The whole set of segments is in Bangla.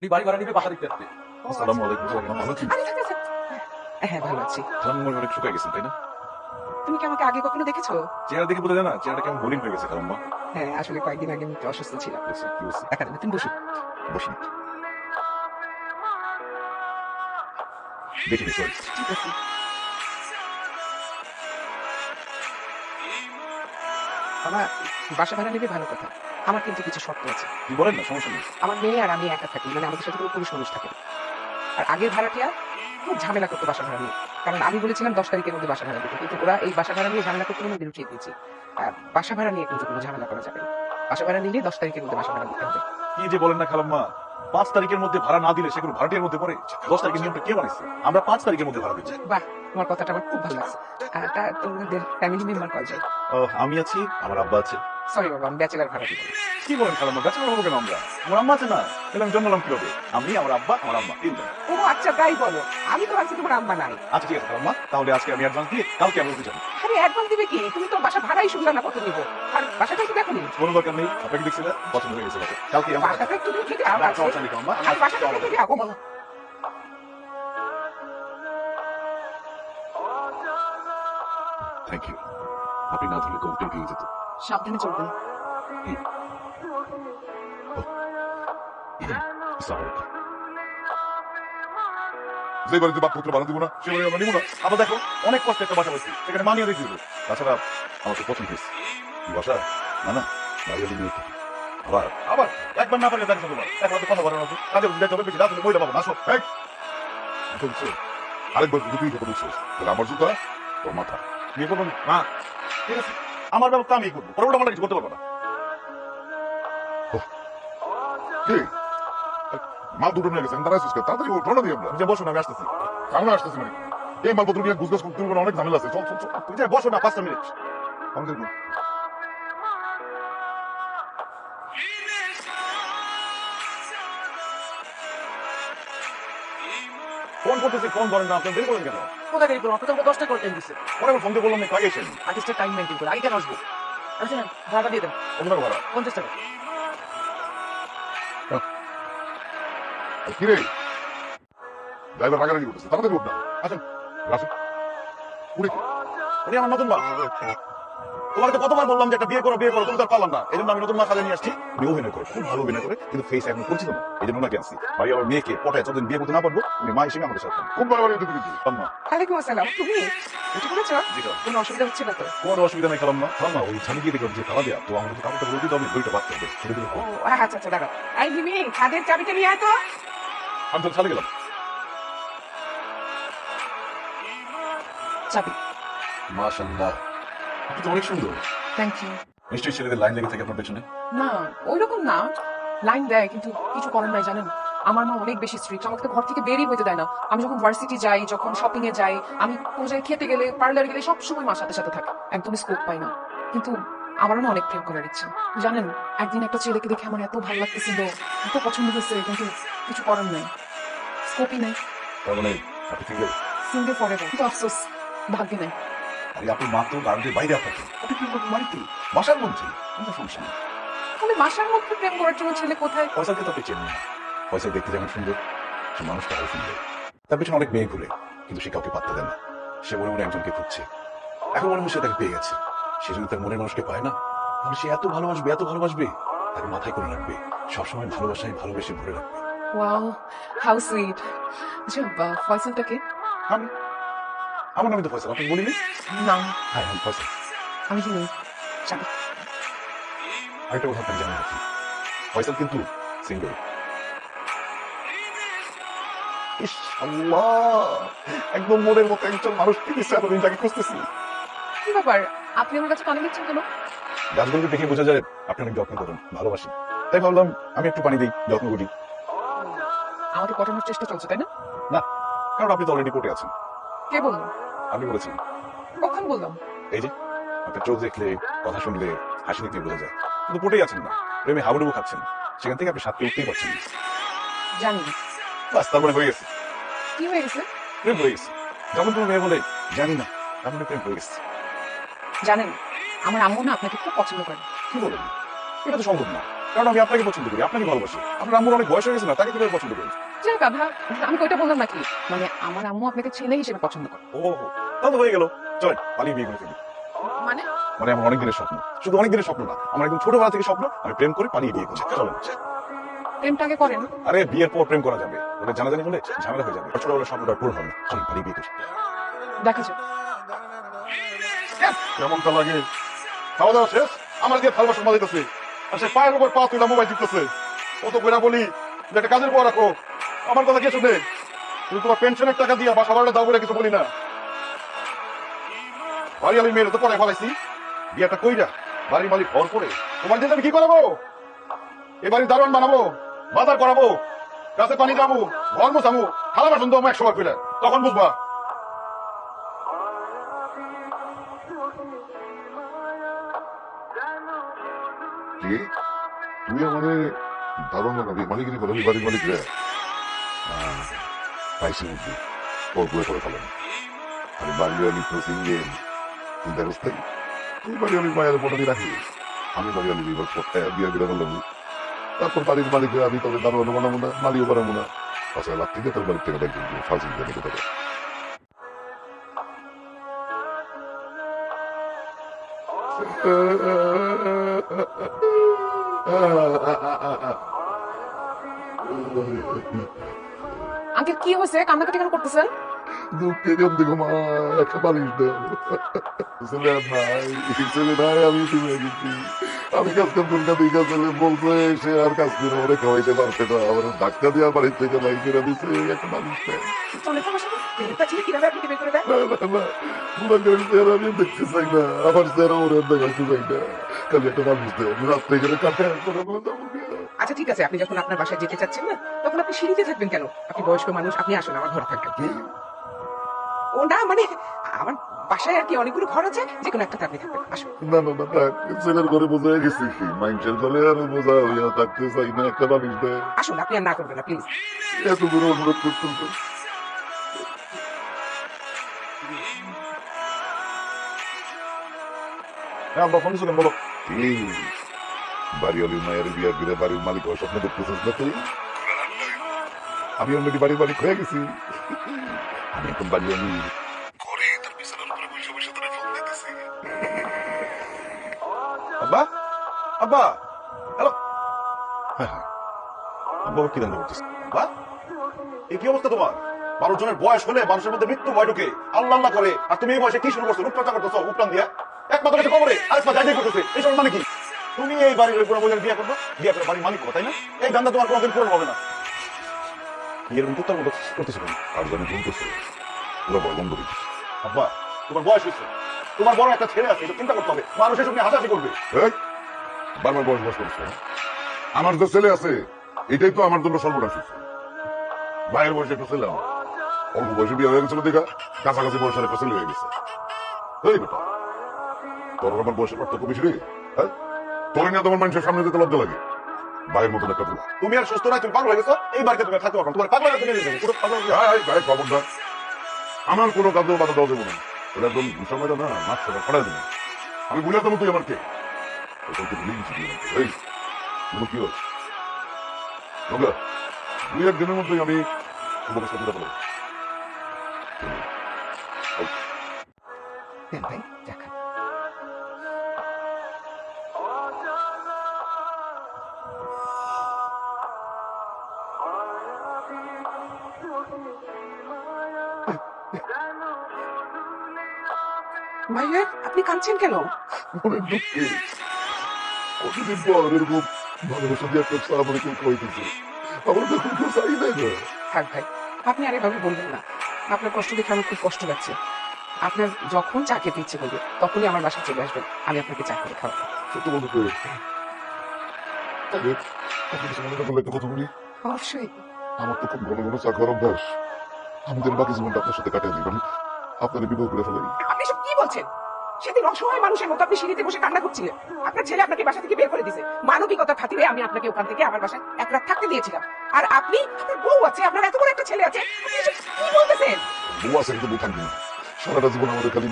তুই বাড়ি ভাড়া নিবি, বাসা দেখতে আসবে। আসসালামু আলাইকুম। ভালো আছেন? আরে থাক, থাক, থাক। হ্যাঁ ভালো আছি। খালাম্মা অনেক শুকায় গেছেন তাই না? তুমি কি আমাকে আগে কখনো দেখেছো? চেহারা দেখে বোঝা যায় না চেহারাটা কেমন বোরিং হয়ে গেছে খালাম্মা। হ্যাঁ আসলে কয়েকদিন আগে আমি একটু অসুস্থ ছিলাম। কি হয়েছে? একা না, তুমি বসো। বসুন। দেখিনি সরি। ঠিক আছে। বাবা, বাসা ভাড়া নেবে ভালো কথা। আমার কিন্তু কিছু শর্ত আছে। কি বলেন না, সমস্যা নেই। আমার মেয়ে আর আমি একা থাকি, মানে আমাদের সাথে কোনো পুরুষ মানুষ থাকে না। আর আগের ভাড়াটিয়া খুব ঝামেলা করতো বাসা ভাড়া নিয়ে, কারণ আমি বলেছিলাম 10 তারিখের মধ্যে বাসা ভাড়া দিতে, কিন্তু ওরা এই বাসা ভাড়া নিয়ে ঝামেলা করতে আমি বিরতি দিয়েছি। বাসা ভাড়া নিয়ে কিন্তু কোনো ঝামেলা করা যাবে না। বাসা ভাড়া নিলে 10 তারিখের মধ্যে বাসা ভাড়া দিতে হবে। কি যে বলেন না খালাম্মা, 5 তারিখের মধ্যে ভাড়া না দিলে সেগুলো ভাড়াটিয়ার মধ্যে পড়ে। 10 তারিখের নিয়মটা কে বানাইছে? আমরা 5 তারিখের মধ্যে ভাড়া দিচ্ছি। বাহ, তোমার কথাটা আমার খুব ভালো লাগছে। তা তোমাদের ফ্যামিলি মেম্বার কয়জন? আমি আছি, আমার আব্বা আছে। সরি বাবা, আমি ব্যাচেলার ভাড়া দিব। কি বলেন খালাম্মা, ব্যাচেলর হবো কেন আমরা? আমার আম্মা আছে না, তাহলে আমি জন্মালাম কিভাবে? আমি, আমার আব্বা, আমার আম্মা, তিনজন। ও আচ্ছা তাই বলো, আমি তো ভাবছি তোমার আম্মা নাই। আচ্ছা ঠিক আছে খালাম্মা, তাহলে আজকে আমি অ্যাডভান্স দিয়ে কালকে আমরা উঠে যাবো। আরে অ্যাডভান্স দিবে কি? তুমি তো বাসা ভাড়াই শুনলা না কত নিব। আর বাসাটা তো দেখো নি। কোনো দরকার নেই, আপনাকে দেখছিলেন পছন্দ হয়ে গেছে বাসা। কালকে আমরা বাসাটা একটু দূর থেকে আর আছে। সমস্যা নেই খালাম্মা। আর বাসাটা একটু দূরে আগো মামা। Thank you. আপনি না ধরলে কমপ্লেন পেয়ে যেত। সাবধানে চলবেন। সরি। যে বাড়িতে বাপ পুত্র ভালো দিব না, সে বাড়ি আমরা নিব না। আবার দেখো, অনেক কষ্ট একটা বাসা পাইছি, সেখানে মানিয়ে রেখে দিব। তাছাড়া আমার তো পছন্দ হয়েছে। কি বাসা? না না, বাইরে নিয়ে থেকে। আবার আবার একবার না পারলে দেখো তোমার। একবার তো কথা বাড়ানো আছে। কাজে বুঝতে হবে বেশি, না তুমি মহিলা পাবো না। আসো, এই। বুঝছো? আরেকবার যদি তুই কথা বলছিস, তাহলে আমার জুতা, তোর মাথা। নিয়ে করবো না? না। ঠিক আছে, আমার ব্যবস্থা আমি করবো। পরে আমরা কিছু করতে পারবো না। কি? মাল দুটো নিয়ে গেছেন, তারা তাড়াতাড়ি ঘটনা দিয়ে আমরা। বসো না, আমি আসতেছি। আমরা আসতেছি মানে এই মালপত্র নিয়ে গুজগাছ করতে হবে, অনেক ঝামেলা আছে। চল চল চল, তুমি যাই বসো না 5টা মিনিট। আমাদের ফোন করতেছি, ফোন ধরেন না, আপনি দেরি করেন কেন? কোথায় গেলি? আপনার তো 10টা করে টাইম দিচ্ছে। পরে আমি ফোন দিয়ে বললাম না, আগে এসেন। আর্টিস্টের টাইম মেনটেন করে আগে কেন আসবো? আসেন, ভাড়াটা দিয়ে দেন। অন্য ভাড়া 50 টাকা। কি রে? ড্রাইভার রাগারাগি করতেছে, তাড়াতাড়ি উঠ না। আসেন আসেন। উনি আমার নতুন মা। তোমাকে তো কতবার বললাম যে একটা বিয়ে করো বিয়ে করো, তুমি তো আর পারলাম না। এই জন্য আমি নতুন মা সাজা নিয়ে আসছি। উনি অভিনয় করে, খুব ভালো অভিনয় করে, কিন্তু ফেস এখন পরিচিত না। এই জন্য ওনাকে আনছি। ভাই আমার মেয়েকে পটায় যতদিন বিয়ে করতে না পারবো, উনি মা হিসেবে আমাদের সাথে খুব ভালো কিন্তু আম্মা। ওয়ালাইকুম আসসালাম। তুমি উঠে পড়েছো? জি খালাম্মা। কোনো অসুবিধা হচ্ছে না তো? কোনো অসুবিধা নেই খালাম্মা। খালাম্মা ওই ছানি গিয়ে দেখলাম যে তালা দেয়া, তো আমাকে তো কাপড়টা বলে দিতে হবে, দুইটা বাচ্চা হবে। ছেড়ে দিলে ও আচ্ছা আচ্ছা, দাঁড়াও। এই মিমি, ছাদের চাবিটা নিয়ে আয় তো। আমি তো ছাড়ে গেলাম। চাবি। মাশাআল্লাহ, আপনি তো অনেক সুন্দর। Thank you. নিশ্চয়ই ছেলেদের লাইন লেগে থাকে আপনার পেছনে। না, ওইরকম না। লাইন দেয়, কিন্তু কিছু করার নাই জানেন। আমার মা অনেক বেশি স্ট্রিক্ট, আমাকে তো ঘর থেকে বেরই হইতে দেয় না। আমি যখন ভার্সিটি যাই, যখন শপিং এ যাই, আমি কোনো জায়গায় খেতে গেলে, পার্লার গেলে সব সময় মার সাথে সাথে থাকে। একদমই স্কোপ পাই না। কিন্তু আমারও না অনেক প্রেম করার ইচ্ছা। জানেন, একদিন একটা ছেলেকে দেখে আমার এত ভালো লাগতেছিল, এত পছন্দ হয়েছে, কিন্তু কিছু করার নাই। স্কোপই নাই। তার মানে আপনি সিঙ্গেল? সিঙ্গেল ফরএভার, কিন্তু আফসোস ভাগ্যে নাই। আরে আপনি মাত্র গার্ডের বাইরে আপনাকে আপনি প্রেম করবেন বাড়িতে, বাসার মধ্যে, কোনো সমস্যা নেই। তাহলে বাসার মধ্যে প্রেম করার জন্য ছেলে কোথায়? ফয়সালকে তো আপনি চেনেন না। ফয়সাল দেখতে যেমন সুন্দর, সে মানুষটা আরো সুন্দর। তার পেছনে অনেক মেয়ে ঘুরে, কিন্তু সে কাউকে পাত্তা দেয় না। সে মনে মনে একজনকে খুঁজছে। এখন মনে হয় সে তাকে পেয়ে গেছে। সে যদি তার মনের মানুষকে পায় না, তাহলে সে এত ভালোবাসবে, তাকে মাথায় করে রাখবে, সবসময় ভালোবাসায় ভালোবেসে ভরে রাখবে। Wow, how sweet. আচ্ছা, ফয়সালটাকে? আমি, আমার নামই তো ফয়সাল, আপনি বলিনি? না, হ্যাঁ আমি ফয়সাল। আমি কি নেই। চাবি। আরেকটা কথা আপনাকে জানা রাখি, ফয়সাল কিন্তু সিঙ্গেল। ইস আল্লাহ, একদম মনের মতো একজন মানুষ পেয়েছে, এতদিন তাকে খুঁজতেছি। কি ব্যাপার, আপনি আমার কাছে পানি দিচ্ছেন কেন? গাছগুলোকে দেখে বোঝা যায় আপনি অনেক যত্ন করেন, ভালোবাসেন। তাই ভাবলাম আমি একটু পানি দিই, যত্ন করি। আমাকে পটানোর চেষ্টা চলছে, তাই না? না, কারণ আপনি তো অলরেডি কোর্টে আছেন। কে বললো? আমি বলেছি। কখন বললাম? এই যে আপনার চোখ দেখলে, কথা শুনলে, হাসি দেখলে বোঝা যায়। কিন্তু কোর্টেই আছেন না, প্রেমে হাবুডুবু খাচ্ছেন। সেখান থেকে আপনি সাথে উঠতেই পারছেন না। জানি না। বাস, তারপরে হয়ে গেছে, কি হয়ে গেছে? প্রেম হয়ে গেছে। যখন কোনো মেয়ে বলে জানি না, তার মানে প্রেম হয়ে গেছে। জানেন, আমার আম্মু না আপনাকে খুব পছন্দ করে। কি বলেন? এটা তো সম্ভব না। কারণ আমি আপনাকে পছন্দ করি, আপনাকে ভালোবাসি। আপনার আম্মুর অনেক বয়স হয়ে গেছে না, তাকে কিভাবে পছন্দ করেন? যাক গাধা, আমি কইটা বললাম নাকি, মানে আমার আম্মু আপনাকে ছেলে হিসেবে পছন্দ করে। ও তাহলে তো হয়ে গেল, চলেন পালিয়ে বিয়ে করে ফেলি। মানে মানে আমার অনেক দিনের স্বপ্ন, শুধু অনেক দিনের স্বপ্ন না, আমার একদম ছোটবেলা থেকে স্বপ্ন আমি প্রেম করে পালিয়ে বিয়ে করছি। চলেন। প্রেমটাকে করেন? আরে বিয়ের পর প্রেম করা যাবে, ওটা জানাজানি হলে ঝামেলা হয়ে যাবে, আর ছোটবেলার স্বপ্নটা পূরণ হবে না। চলেন পালিয়ে বিয়ে করি। দেখা যাক। কেমনটা লাগে? খাওয়া দাওয়া শেষ, আমার দিয়ে থাল বাসন মাঝাইতেছে, আর সে পায়ের উপর পা তুইলা মোবাইল টিপতেছে। কত কইরা বলি যে একটা কাজের পর রাখো, আমার কথা কে শুনে? তুমি তোমার পেনশনের টাকা দিয়া বাসা ভাড়াটা দাও বলে কিছু বলি না। বাড়ি আমি মেয়ের তো পরে ফলাইছি, বিয়েটা কইরা বাড়ির মালিক ঘর করে তোমার দিয়ে আমি কি করাবো? এ বাড়ির দারোয়ান বানাবো, বাজার করাবো, গাছে পানি যাবো, ঘর মোছামো, থালা বাসন দেবো 100 বার কইরা, তখন বুঝবা। কি তুই আমাদের দারুণ মালিকেরই বলে বাড়ির মালিক রে পাইছি বুদ্ধি তোর করে করে ফেলেন। আমি বাড়ি আলি তো সিঙ্গেল চিন্তা করতে তুই বাড়ি আলি মায়ের পটানি রাখি, আমি বাড়ি আলি বিবার বিয়ে বিয়ে করলাম। তারপর বাড়ির মালিক আমি তোদের দারুণ বানাবো না, মালিও বানাবো না। আচ্ছা লাভ থেকে তোর বাড়ির থেকে দেখবেন ফাঁসি দিয়ে নিতে পারে। আঙ্কেল কি হয়েছে, কান্নাকাটি কেন করতেছেন? দুঃখে কেন দেখো মা, একটা বালিশ দাও। ছেলে নাই, ছেলে নাই, আমি তুমি গেছি। আমি কাজ কাম করি না, দুই কাজ ছেলে বলছে সে আর কাজ করে ওরে খাওয়াইতে পারছে না, আমার ধাক্কা দিয়ে বাড়ির থেকে লাই করে দিছে একটা বালিশ দেয়। চলে তো আমার সাথে প্রেমটা ছিল, কিভাবে আপনি বের করে দেন? না না না, গুণাগারের চেহারা আমি দেখতে চাই না, আমার চেহারা ওরে দেখাইতে চাই না, খালি একটা বালিশ দেয়। আমি রাত্রে গেলে কাটে করে বলে দেবো। আচ্ছা ঠিক আছে, আপনি যখন আপনার বাসায় যেতে চাচ্ছেন না, তখন আপনি সিঁড়িতে থাকবেন কেন? আপনি বয়স্ক মানুষ, আপনি আসুন আমার ঘরে থাকবেন। ও না মানে আমার বাসায় আর কি অনেকগুলো ঘর আছে, যে কোনো একটাতে আপনি থাকবেন, আসুন। না না না থাক, ছেলের ঘরে বোঝা গেছি, মাইন্সের ঘরে আর বোঝা হইয়া থাকতে চাই না, একটা বালিশ দেয়। আসুন, আপনি আর না করবেন না প্লিজ। এত করে অনুরোধ করতেছে। হ্যাঁ আমরা ফোন শুনেন, বলো। বাড়িওয়ালির মায়ের বিয়ে দিলে বাড়ির মালিক হওয়ার স্বপ্ন দেখতেছিস না তুই? আমি অলরেডি বাড়ির মালিক হয়ে গেছি, আমি এখন বাড়িওয়ালি ঘরে তোর বিছানার উপরে বসে বসে তোরে ফোন দিতেছি। আব্বা, আব্বা, হ্যালো। আব্বা কি ধান্দা করছিস? আব্বা, এই কি অবস্থা তোমার? 12 জনের বয়স হলে মানুষের মধ্যে মৃত্যু ভয় ঢুকে, আল্লাহ আল্লাহ করে, আর তুমি এই বয়সে কি শুরু করছো? রূপচর্চা করতেছো উপটান দিয়া, এক পা ধরেছে কবরে, আরেক পা যাই করতেছে, এইসব মানে কি? তুমি এই বাড়ির পুরো বইয়ের বিয়ে করবে, বিয়ে করে বাড়ির মালিক হবো, তাই না? এই ধান্দা তোমার কোনোদিন পূরণ হবে না। বিয়ের উত্তর মতো করতেছো কেন? আর জানি ফোন করছে পুরো বড় বন্ধ হয়ে গেছে। আব্বা, তোমার বয়স হয়েছে, তোমার বড় একটা ছেলে আছে, এটা চিন্তা করতে হবে। মানুষ এসব নিয়ে হাসাহাসি করবে। এই, বারবার বয়স বয়স করছে। আমার যে ছেলে আছে এটাই তো আমার জন্য সর্বনাশ হয়েছে। ভাইয়ের বয়সে একটা ছেলে আমার, অল্প বয়সে বিয়ে হয়ে গেছিল দেখা, কাছাকাছি বয়সের একটা ছেলে হয়ে গেছে। এই বেটা, তোর আমার বয়সের পার্থক্য বেশি রে? হ্যাঁ, তোর নিয়ে তোমার মানুষের সামনে যেতে লজ্জা লাগে। ভাইয়ের মতন একটা পুরো তুমি আর সুস্থ নাই, তুমি পাগল হয়ে গেছো, এই বাড়িতে তুমি আর থাকতে পারো না। তোমার পাগল হয়ে তুমি নিয়ে যাবে, পুরো পাগল হয়ে যাবে। খবরদার, আমার কোনো কাজেও বাধা দেওয়া যাবে না। ওটা একদম সময়টা না মাছ পড়াই দেবে। আমি বুঝে দেবো তুই আমার কে? ওটা তো ভুলে গেছি তুই আমাকে। এই তুমি কি হচ্ছে? দুই এক দিনের মধ্যেই আমি তোমাকে সাথে কথা বলবো। দেন ভাই, দেখা। ভাইয়া, আপনি কাঁদছেন কেন? অনেক দুঃখে কতদিন পর এরকম ভালোবাসা দিয়ে একটা চা আমাকে কেউ খাওয়াইতেছে। আমার তো এখন কেউ চাই নাই না। থাক ভাই, আপনি আর এভাবে বলবেন না। আপনার কষ্ট দেখে আমার খুব কষ্ট লাগছে। আপনার যখন চা খেতে ইচ্ছে করবে, তখনই আমার বাসায় চলে আসবেন, আমি আপনাকে চা করে খাওয়াবো। সত্য বলতে তো তবে আপনি কিছু মনে না করলে একটা কথা বলি। অবশ্যই। আমার তো খুব ঘন ঘন চা খাওয়ার অভ্যাস। আমি যেন বাকি জীবনটা আপনার সাথে কাটিয়ে দিই, আমি আপনার বিবাহ করে ফেলাই। আপনি সব কি বলছেন? সেদিন অসহায় মানুষের মতো আপনি সিঁড়িতে বসে কান্না করছিলেন। আপনার ছেলে আপনাকে বাসা থেকে বের করে দিয়েছে। মানবিকতার খাতিরে আমি আপনাকে ওখান থেকে আমার বাসায় এক রাত থাকতে দিয়েছিলাম। আর আপনি, আপনার বউ আছে, আপনার এত বড় একটা ছেলে আছে, আপনি এসব কি বলতেছেন? বউ আছে কিন্তু বউ থাকবে না। সারাটা জীবন আমাদের খালি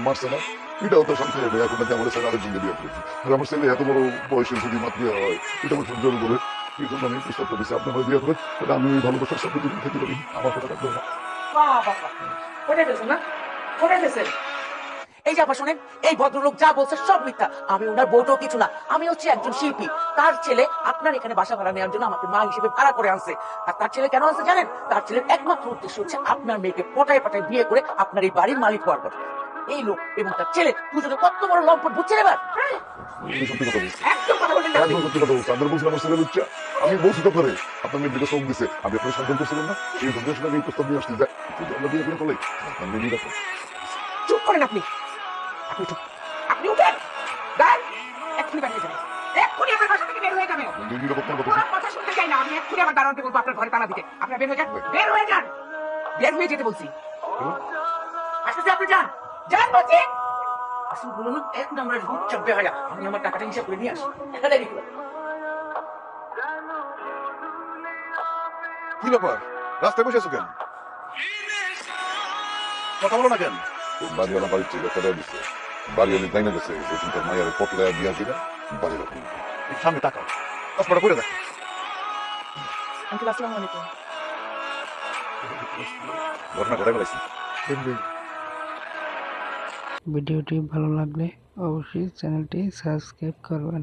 মারছে না, এটাও তো শান্তি হবে। এখন নাকি আমাদের ছেলে আরেকজনকে বিয়ে করেছে, আর আমার ছেলে এত বড় বয়সে যদি মাতৃ হয়, এটা আমার সহ্য হবে বলে এই জন্য আমি প্রস্তাব করেছি আপনার হয় বিয়ে করে, তাহলে আমি ওই ভালোবাসার সাথে যদি খেতে পারি, আমার কথা রাখবে না। কোথায় ফেলছেন না, কোথায় ফেলছেন? এই যে আবার শোনেন, এই ভদ্রলোক যা বলছে সব মিথ্যা। আমি ওনার বউটাও কিছু না, আমি হচ্ছে একজন শিল্পী। তার ছেলে আপনার এখানে বাসা ভাড়া নেওয়ার জন্য আমাকে মা হিসেবে ভাড়া করে আনছে। আর তার ছেলে কেন আনছে জানেন? তার ছেলের একমাত্র উদ্দেশ্য হচ্ছে আপনার মেয়েকে পটায় পটায় বিয়ে করে আপনার এই বাড়ির মালিক হওয়ার কথা। এই লোক এবং তার ছেলে দুজনে কত বড় লম্পট, বুঝছেন এবার? আমি সত্যি কথা বলছি, একদম কথা বললেন না আপনি। একদম সত্যি কথা বলছি। আপনার বলছি আমার ছেলে লুচ্চা, আমি বলছি তো করে আপনার মেয়ের দিকে শোক দিছে, আমি আপনার সাবধান করছিলেন না, এই সন্দেহ শুনে আমি এই প্রস্তাব নিয়ে আসছি যে যদি আমরা বিয়ে করে ফেলাই, আপনার মেয়ে নিরাপদ। চুপ করেন আপনি, আপনি চুপ, আপনি উঠেন, দাঁড়ান, এক্ষুনি বেরিয়ে যাবেন, এক্ষুনি আমার বাসা থেকে বের হয়ে যাবেন। আপনার মেয়ে নিরাপদ কেন কথা? কোনো কথা শুনতে চাই না, আমি এক্ষুনি আমার দারোয়ানকে বলবো আপনার ঘরে তালা দিতে। আপনারা বের হয়ে যান, বের হয়ে যান, বের হয়ে যেতে বলছি। আসতে আপনি যান, যান বলছি। আসুন বলুন, এক নম্বরের লুচ্চা বেহায়া, আমি আমার টাকাটা হিসাব করে নিয়ে আসি, এখানে রেখে দেবো। কি ব্যাপার, রাস্তায় বসে আছো কেন? কথা বলো না কেন? বাড়িওয়ালা বাড়ির থেকে কথা দিচ্ছে, বাড়িওয়ালি তাই না গেছে ওইখানকার মায়ের পটলায় বিয়া দিলে বাড়ির আপনি একটু সামনে তাকাও, চশমাটা করে দেখো। আঙ্কেল আসসালামু আলাইকুম। ঘটনা ঘটাই বলেছি। ভিডিওটি ভালো লাগলে অবশ্যই চ্যানেলটি সাবস্ক্রাইব করবেন।